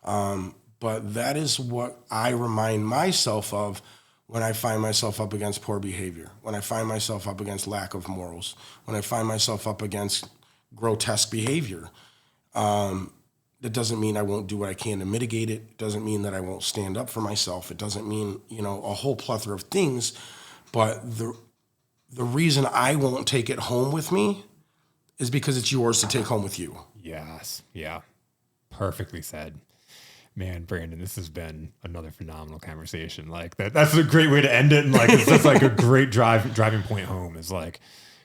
But that is what I remind myself of when I find myself up against poor behavior, when I find myself up against lack of morals, when I find myself up against grotesque behavior. That doesn't mean I won't do what I can to mitigate it. It doesn't mean that I won't stand up for myself. It doesn't mean, you know, a whole plethora of things. But the reason I won't take it home with me is because it's yours to take home with you. Yes. Yeah. Perfectly said. Man, Brandon, this has been another phenomenal conversation. Like that's a great way to end it. And like, it's just like a great driving point home is like,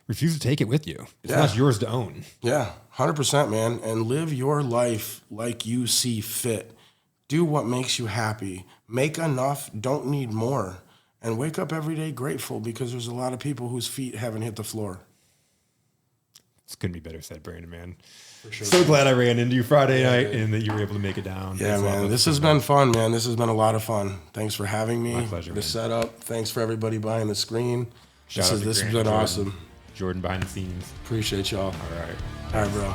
refuse to take it with you. It's not yours to own. Yeah, 100%, man. And live your life like you see fit. Do what makes you happy. Make enough, don't need more. And wake up every day grateful because there's a lot of people whose feet haven't hit the floor. This couldn't be better said, Brandon, man. For sure. So glad I ran into you Friday night and that you were able to make it down. Yeah, man. This has been fun, man. This has been a lot of fun. Thanks for having me. My pleasure, The setup. Thanks for everybody behind the screen. This has been awesome. Jordan behind the scenes. Appreciate y'all. All right. All right, bro.